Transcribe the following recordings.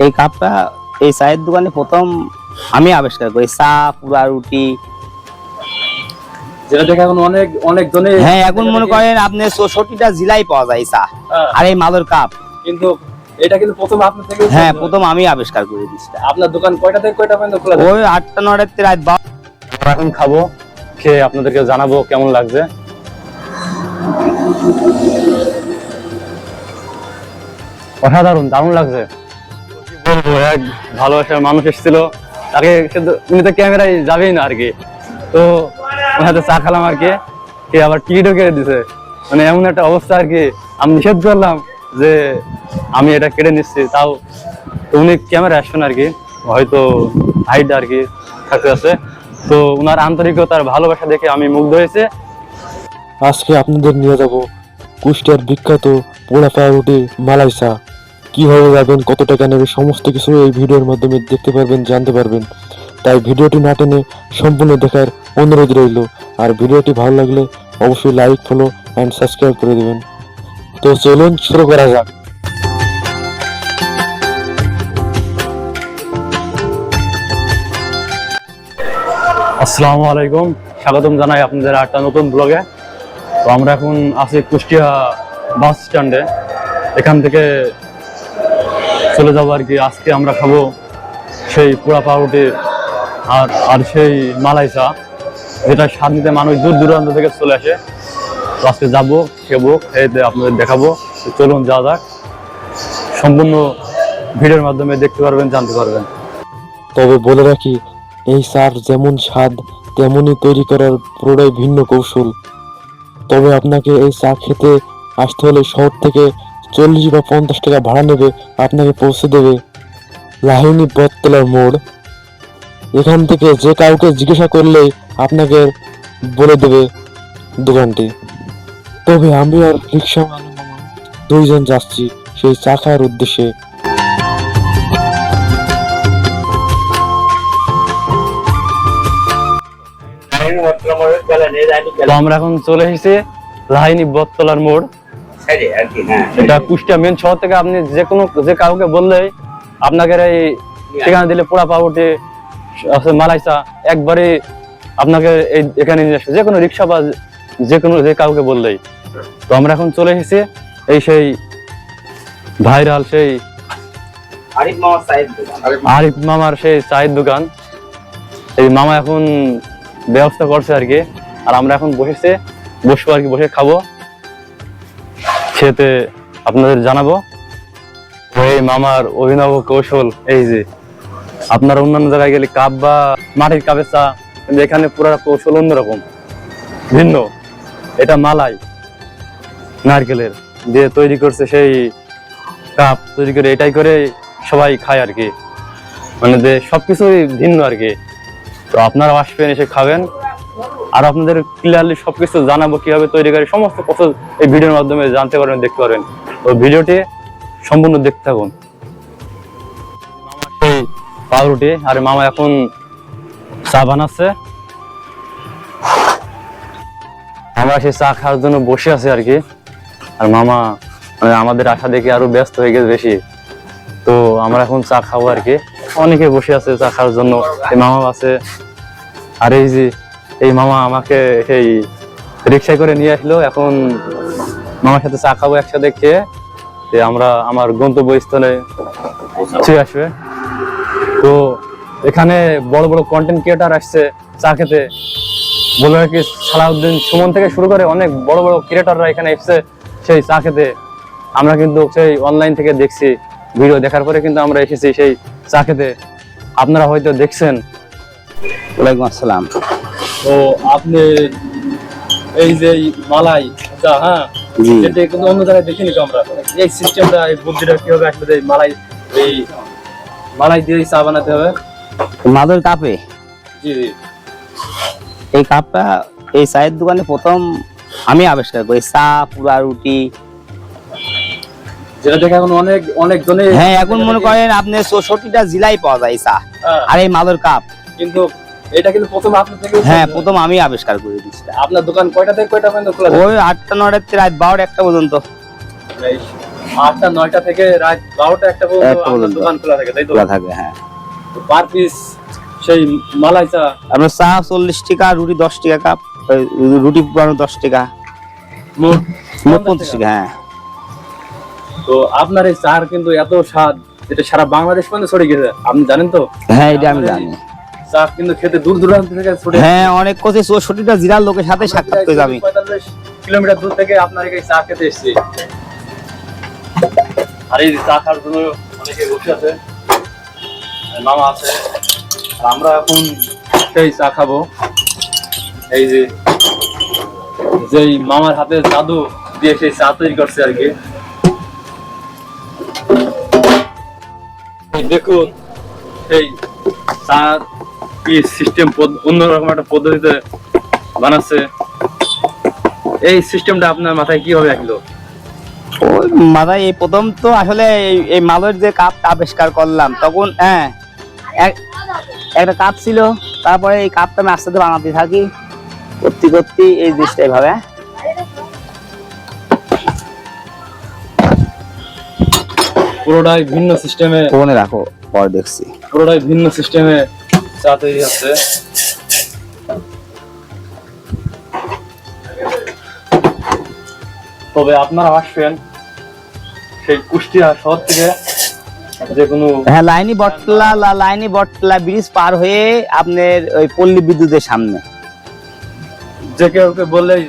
এই কাপটা এই চায়ের দোকানে প্রথম আমি আবিষ্কার করি। চা, পুরা রুটি, যেটা দেখে এখন অনেক অনেক জনে। হ্যাঁ, এখন মনে করেন আপনি 64টা জেলায় পাওয়া যায় চা। আর এই মাদুর কাপ কিন্তু এটা কিন্তু প্রথম আপনার থেকে। হ্যাঁ, প্রথম আমি আবিষ্কার করে দিচ্ছি। আপনার দোকান কয়টা থেকে কয়টা পর্যন্ত খোলা? ওই 8টা 9টা থেকে রাত 12। আমরা এখন খাবো, খেয়ে আপনাদেরকে জানাবো কেমন লাগছে। অসাধারণ, দারুণ লাগছে। কি বলবো, এক ভালোবাসার মানুষ এসেছিল, তাকে উনি তো ক্যামেরায় যাবেই না আর কি, তো ওনার হাতে চা খেলাম আর কি, খেয়ে আবার টিকিটও কেটে দিছে। মানে এমন একটা অবস্থা আর কি, আমি নিষেধ করলাম যে আমি এটা কেটে নিচ্ছি, তাও তো উনি ক্যামেরায় আসবেন আর কি, হয়তো হাইট আর কি থাকতে আছে। তো ওনার আন্তরিকতার ভালোবাসা দেখে আমি মুগ্ধ হয়েছে। আজকে আপনাদের নিয়ে যাব কুষ্টিয়ার বিখ্যাত পোড়া পাউরুটি মালাই চা। কিভাবে যাবেন, কত টাকা নেবে, সমস্ত কিছু এই ভিডিওর মাধ্যমে দেখতে পারবেন, জানতে পারবেন। তাই ভিডিওটি না টেনে সম্পূর্ণ দেখার অনুরোধ রইল। আর ভিডিওটি ভালো লাগলে অবশ্যই লাইক, ফলো অ্যান্ড সাবস্ক্রাইব করে দেবেন। তো চলুন শুরু করা যাক। আসসালামু আলাইকুম, স্বাগতম জানাই আপনাদের একটা নতুন ব্লগে। তো আমরা এখন আছি কুষ্টিয়া বাস স্ট্যান্ডে, এখান থেকে চলে যাবো আর কি। আজকে আমরা খাবো সেই পোড়া পাউরুটি আর সেই মালাই চা, যেটা স্বাদ নিতে মানুষ দূর দূরান্ত থেকে চলে আসে। তো আজকে যাবো, খেবো, খেয়ে আপনাদের দেখাবো। তো চলুন যাওয়া যাক, সম্পূর্ণ ভিডিওর মাধ্যমে দেখতে পারবেন, জানতে পারবেন। তবে বলে রাখি, এই চার যেমন স্বাদ তেমনই তৈরি করার পুরোটাই ভিন্ন কৌশল। তবে আপনাকে এই চা খেতে আসতে হলে শহর থেকে 40 বা 50 টাকা ভাড়া নেবে, আপনাকে পৌঁছে দেবে লাহিনী বটতলার মোড়। এখান থেকে যে কাউকে জিজ্ঞাসা করলেই আপনাকে বলে দেবে দোকানটি। তবে আমি আর রিক্সাওয়ালা মামা দুইজন যাচ্ছি সেই চা খাওয়ার উদ্দেশ্যে। তো আমরা এখন চলে এসেছি লাহিনী বটতলার মোড়। এটা কুষ্টিয়া মেন শহর থেকে আপনি যে কাউকে বললেই আপনাকে এই ঠিকানা দিলে পোড়া পাউরুটি মালাই চা একবারে আপনাকে এই এখানে নিয়ে আসবে, যে কোনো রিক্সা বা যে কাউকে বললেই। তো আমরা এখন চলে এসেছি এই সেই ভাইরাল সেই আরিফ মামার সেই চায়ের দোকান। এই মামা এখন ব্যবস্থা করছে আর কি, আর আমরা এখন বসবো আর কি, বসে খাবো, খেতে আপনাদের জানাবো। এই মামার অভিনব কৌশল, এই যে আপনার অন্যান্য জায়গায় গেলে কাপ বা মাটির কাপের চা, কিন্তু এখানে পুরো কৌশল অন্যরকম, ভিন্ন। এটা মালাই নারকেলের দিয়ে তৈরি করছে, সেই কাপ তৈরি করে এটাই করে সবাই খায় আর কি, মানে যে সবকিছুই ভিন্ন আর কি। তো আপনারা আসবেন, এসে খাবেন, আর আপনাদের ক্লিয়ারলি সবকিছু জানাবো কিভাবে তৈরি করে, সমস্ত কিছু এই ভিডিওর মাধ্যমে জানতে পারবেন, দেখতে পারবেন। তো ভিডিওটি সম্পূর্ণ দেখতে থাকুন। পাউরুটি আর মামা এখন চা বানাচ্ছে, আমরা সেই চা খাওয়ার জন্য বসে আছি আর কি। আর মামা মানে আমাদের আশা দেখে আরো ব্যস্ত হয়ে গেছে বেশি। তো আমরা এখন চা খাবো আর কি, অনেকে বসে আছে চা খাওয়ার জন্য। এই মামা আছে, আর এই যে এই মামা আমাকে সেই রিক্সায় করে নিয়ে আসলো। এখন মামার সাথে চা খাবো একসাথে, খেয়ে আমরা আমার গন্তব্যস্থলে চলে আসবে। তো এখানে বড় বড় কন্টেন্ট ক্রিয়েটার আসছে চা খেতে, বলে রাখি সালাউদ্দিন সুমন থেকে শুরু করে অনেক বড় বড় ক্রিয়েটাররা এখানে এসছে সেই চা খেতে। আমরা কিন্তু সেই অনলাইন থেকে দেখছি, ভিডিও দেখার পরে কিন্তু আমরা এসেছি সেই চা খেতে, আপনারা হয়তো দেখছেন। ওয়ালাইকুম আসসালাম। তো আপনি এই যে মালাই চা, হ্যাঁ, জি, এটা কিন্তু অন্য জায়গায় দেখিনি তো আমরা। এই সিস্টেমটা, এই বুদ্ধিটা কিভাবে আসলে এই মালাই দিয়ে চা বানাতে হবে? মাদুর কাপে জি জি। এই কাপটা এই চায়ের দোকানে প্রথম আমি আবিষ্কার করি। চা, পুরা রুটি, যেটা দেখে এখন অনেক অনেক জনে। হ্যাঁ, এখন মনে করেন আপনি 64টা জেলায় পাওয়া যায় চা। আর এই মাদুর কাপ কিন্তু এটা কিন্তু প্রথম আপনার থেকে। হ্যাঁ, প্রথম আমি আবিষ্কার করে দিচ্ছি। আপনার দোকান কয়টা থেকে কয়টা পর্যন্ত খোলা? ওই 8টা 9টা থেকে রাত 12টা 1টা পর্যন্ত। 8টা 9টা থেকে রাত 12টা 1টা পর্যন্ত একটা আপনার পর্যন্ত। দোকান খোলা থাকে, তাই তো? খোলা থাকে, হ্যাঁ। পার পিস সেই মালাই চা আপনার চা 40 টাকা, রুটি 10 টাকা কাপ, রুটি পুরানো 10 টাকা, মোট মোট 50 টাকা, হ্যাঁ। তো আপনার এই চার কিন্তু এত স্বাদ, এটা সারা বাংলাদেশ পর্যন্ত ছড়িয়ে গেছে, আপনি জানেন তো? হ্যাঁ, এটা আমি জানি। চা কিন্তু খেতে দূর দূরান্ত থেকে ছড়িয়ে, হ্যাঁ, অনেক কোচে 64টা জেলার লোকের সাথে সাক্ষাৎ করে যাবে। 45 কিলোমিটার দূর থেকে আপনার এই চা খেতে এসেছি। আর এই চা খাওয়ার জন্য অনেকে বসে আছে, মামা আছে, আর আমরা এখন সেই চা খাবো। এই যে যেই মামার হাতে জাদু দিয়ে সেই চা তৈরি করছে আর কি। এই দেখুন এই চা কি সিস্টেম, অন্যরকম একটা পদ্ধতিতে বানাচ্ছে। এই সিস্টেমটা আপনার মাথায় কিভাবে আসলো? ওই মাথায় এই প্রথম তো আসলে এই মালের যে কাপটা আবিষ্কার করলাম তখন, হ্যাঁ, একটা কাপ ছিল, তারপরে এই কাপটা আমি আস্তে আস্তে বানাতে থাকি, করতে করতে এই জিনিসটা এইভাবে পুরোটাই ভিন্ন সিস্টেমে, ফোনে রাখো, পরে দেখছি। পুরোটাই ভিন্ন সিস্টেমে চা তৈরি হচ্ছে। তবে আপনারা আসবেন সেই কুষ্টিয়া শহর থেকে, যে কোনো হ্যাঁ, লাইনি বটতলা ব্রিজ পার হয়ে আপনার ওই পল্লী বিদ্যুতের সামনে। যে কেউ বললেই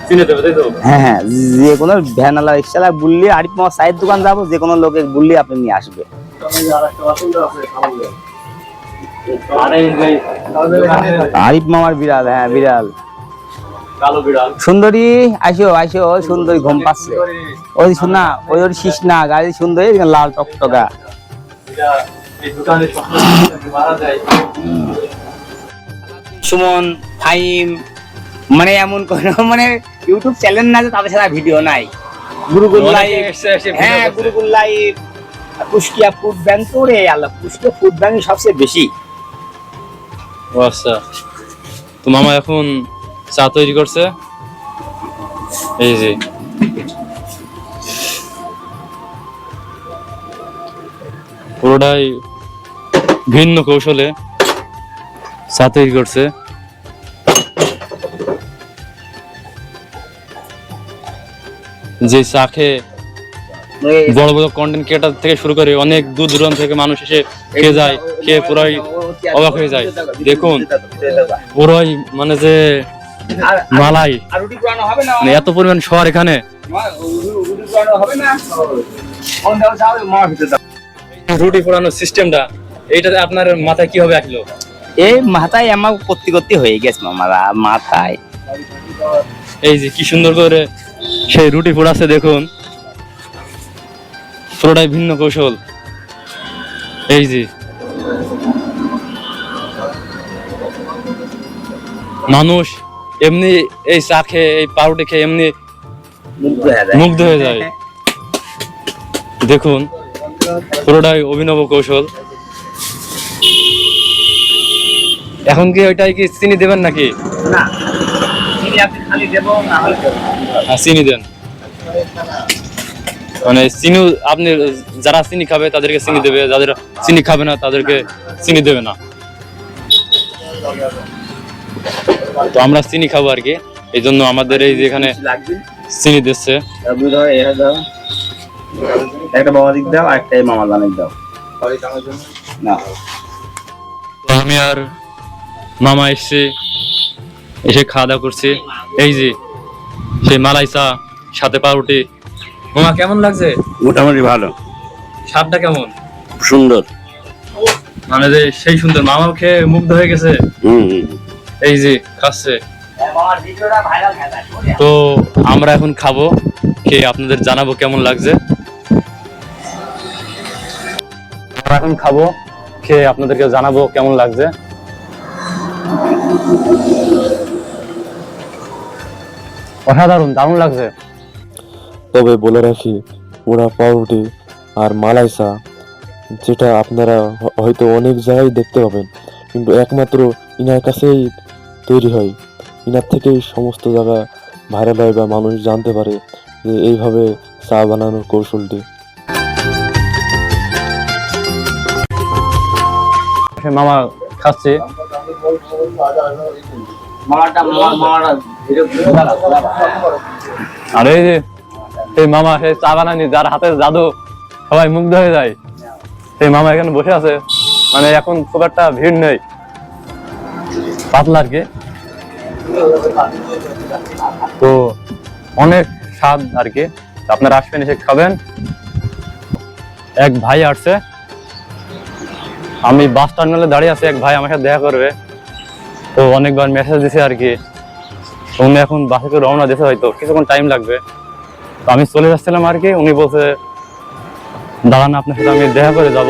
চিনে দেবে, তাই তো? হ্যাঁ হ্যাঁ, যে কোনো ভ্যানালা রিক্সালা বললে, আরিফ মামা চায়ের দোকান যাবো, যে কোনো লোকে বললে আপনি নিয়ে আসবে। আর এই যে আরিফ মামার বিড়াল, হ্যাঁ বিড়াল, কালো বিড়াল সুন্দরী, আসো আসো, ওই সুন্দরী ঘুম পাচ্ছে, ওই শোনা, ওই ওর শিস না, গাড়ি সুন্দরী লাল টকটকা। এটা এই দোকানে সবসময় মারা যায়। সুমন, ফাইম, মানে এমন কোন মানে ইউটিউব চ্যানেল না যে তাদের সাথে ভিডিও নাই। গুরুকুল লাইভ, হ্যাঁ Gurukul live, Kushtia food bank, তো রে আল্লাহ, কুষ্টিয়া ফুড ব্যাংক সবচেয়ে বেশি। ও আচ্ছা, তো মামা এখন চা তৈরি করছে। এই যে পুরোটাই ভিন্ন কৌশলে চা তৈরি করছে। যে চা খেয়ে বড় বড় কন্টেন্ট ক্রিয়েটার থেকে শুরু করে অনেক দূর দূরান্ত থেকে মানুষ এসে খেয়ে যায়, খেয়ে পুরাই অবাক হয়ে যায়। দেখুন পুরাই মানে যে মালাই, আর রুটি পুরানো হবে না, মানে এত পরিমাণ শহর এখানে। রুটি পুরানো হবে না, কোন দাও যাও মার ভিতরে দাও। রুটি পোড়ানোর সিস্টেমটা, এইটাতে আপনার মাথায় কিভাবে আসলো? এই মাথায় আমার করতে করতে হয়ে গেছে মামারা মাথায়। এই যে কি সুন্দর করে সেই রুটি পোড়াচ্ছে, দেখুন পুরোটাই ভিন্ন কৌশল। এই যে মানুষ এমনি এই চা খেয়ে, এই পাউরুটি খেয়ে এমনি মুগ্ধ হয়ে যায়। দেখুন পুরোটাই অভিনব কৌশল। এখন কি ওইটাই কি চিনি দেবেন নাকি? না, চিনি আপনি খালি দেবো না হলে দেবো না। হ্যাঁ, চিনি দেন। মানে চিনি আপনি, যারা চিনি খাবে তাদেরকে চিনি দেবে, যাদের চিনি খাবে না তাদেরকে চিনি দেবে না। তো আমরা চিনি খাবো আর কি, এই জন্য আমাদের এই যেখানে লাগবে চিনি দিচ্ছে। দুই ধরো, এ দাও, একটা বাবা দিক দাও, একটা মামা জানিক দাও না। তো আমি আর মামা এসে খাওয়া দাওয়া করছি। এই যে সেই মালাই চা সাথে পাউরুটি। মামা কেমন লাগছে? মোটামুটি ভালো, স্বাদটা কেমন? সুন্দর, মানে যে সেই সুন্দর, মামা খেয়ে মুগ্ধ হয়ে গেছে। এই যে খাচ্ছে, তো আমরা এখন খাবো, খেয়ে আপনাদের জানাবো কেমন লাগছে। আমরা এখন খাবো, খেয়ে আপনাদেরকে জানাবো কেমন লাগছে। অসাধারণ, দারুণ লাগছে। তবে বলে রাখি, পোড়া পাউরুটি আর মালাই চা, যেটা আপনারা হয়তো অনেক জায়গায় দেখতে পাবেন, কিন্তু একমাত্র ইনার কাছেই তৈরি হয়। ইনার থেকেই সমস্ত জায়গা ভাইরাল হয় বা মানুষ জানতে পারে যে এইভাবে চা বানানোর কৌশলটি। মামা খাচ্ছে, আর এই যে সেই মামা সেই চা বানানি যার হাতের জাদু সবাই মুগ্ধ হয়ে যায়, সেই মামা এখানে বসে আছে। মানে এখন খুব একটা ভিড় নেই, পাতলা আর কি, তো অনেক স্বাদ আর কি। আপনারা আসবেন, এসে খাবেন। এক ভাই আসছে, আমি বাস টার্মিনালে দাঁড়িয়ে আছি, এক ভাই আমার সাথে দেখা করবে, তো অনেকবার মেসেজ দিছে আর কি। উনি এখন বাসে করে রওনা দিতে, হয়তো কিছুক্ষণ টাইম লাগবে। তো আমি চলে যাচ্ছিলাম আর কি, উনি বলছে দাঁড়ান আপনার সাথে আমি দেখা করে যাব,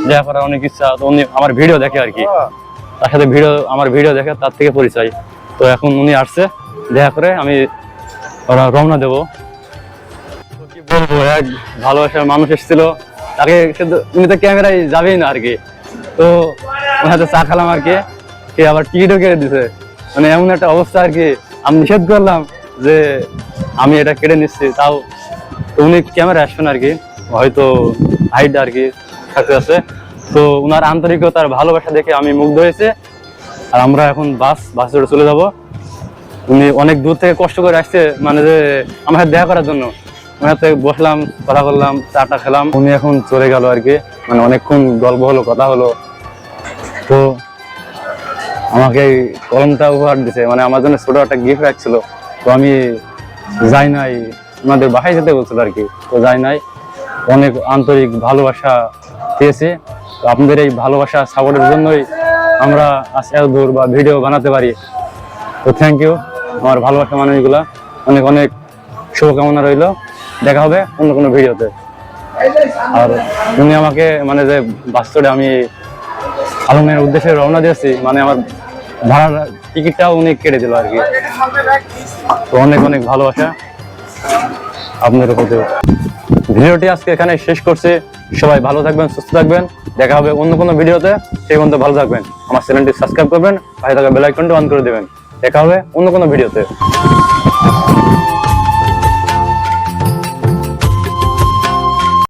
দেখা করার অনেক ইচ্ছা। তো উনি আমার ভিডিও দেখে আর কি, তার সাথে আমার ভিডিও দেখে, তার থেকে পরিচয়। তো এখন উনি আসছে, দেখা করে আমি রওনা দেবো। কি বলবো, এক ভালোবাসার মানুষ এসেছিল, তাকে উনি তো ক্যামেরায় যাবেই না আর কি। তো ওনার হাতে চা খেলাম আর কি, কে আবার টিকিটও কেটে দিছে। মানে এমন একটা অবস্থা আর কি, আমি নিষেধ করলাম যে আমি এটা কেটে নিচ্ছি, তাও উনি ক্যামেরা আসবেন আর কি, হয়তো হাইট আর কি থাকতে আছে। তো ওনার আন্তরিকতার ভালোবাসা দেখে আমি মুগ্ধ হয়েছে। আর আমরা এখন বাস ধরে চলে যাব। উনি অনেক দূর থেকে কষ্ট করে আসছে, মানে যে আমার সাথে দেখা করার জন্য। ওনার সাথে বসলাম, কথা বললাম, চাটা খেলাম। উনি এখন চলে গেল আর কি, মানে অনেকক্ষণ গল্প হলো, কথা হলো। তো আমাকে এই কলমটা উপহার দিছে, মানে আমার জন্য ছোট একটা গিফট রাখছিল। তো আমি যাই নাই, ওনাদের বাসায় যেতে বলছিল আর কি, তো যাই নাই। অনেক আন্তরিক ভালোবাসা পেয়েছি। তো আপনাদের এই ভালোবাসা সাপোর্টের জন্যই আমরা আজকে এত দূর বা ভিডিও বানাতে পারি। তো থ্যাংক ইউ আমার ভালোবাসা মানুষগুলা, অনেক অনেক শুভকামনা রইল। দেখা হবে অন্য কোনো ভিডিওতে। আর উনি আমাকে মানে যে বাস্তবে আমি আলমের উদ্দেশ্যে রওনা দিয়েছি, মানে আমার ভাড়ার টিকিটটাও উনি কেটে দিল আর কি। তো অনেক অনেক ভালোবাসা আপনাদের প্রতি। ভিডিওটি আজকে এখানে শেষ করছি। সবাই ভালো থাকবেন, সুস্থ থাকবেন। দেখা হবে অন্য কোনো ভিডিওতে, সেই পর্যন্ত ভালো থাকবেন। আমার চ্যানেলটি সাবস্ক্রাইব করবেন, পাশে থাকা বেল আইকনটি অন করে দেবেন। দেখা হবে অন্য কোনো ভিডিওতে।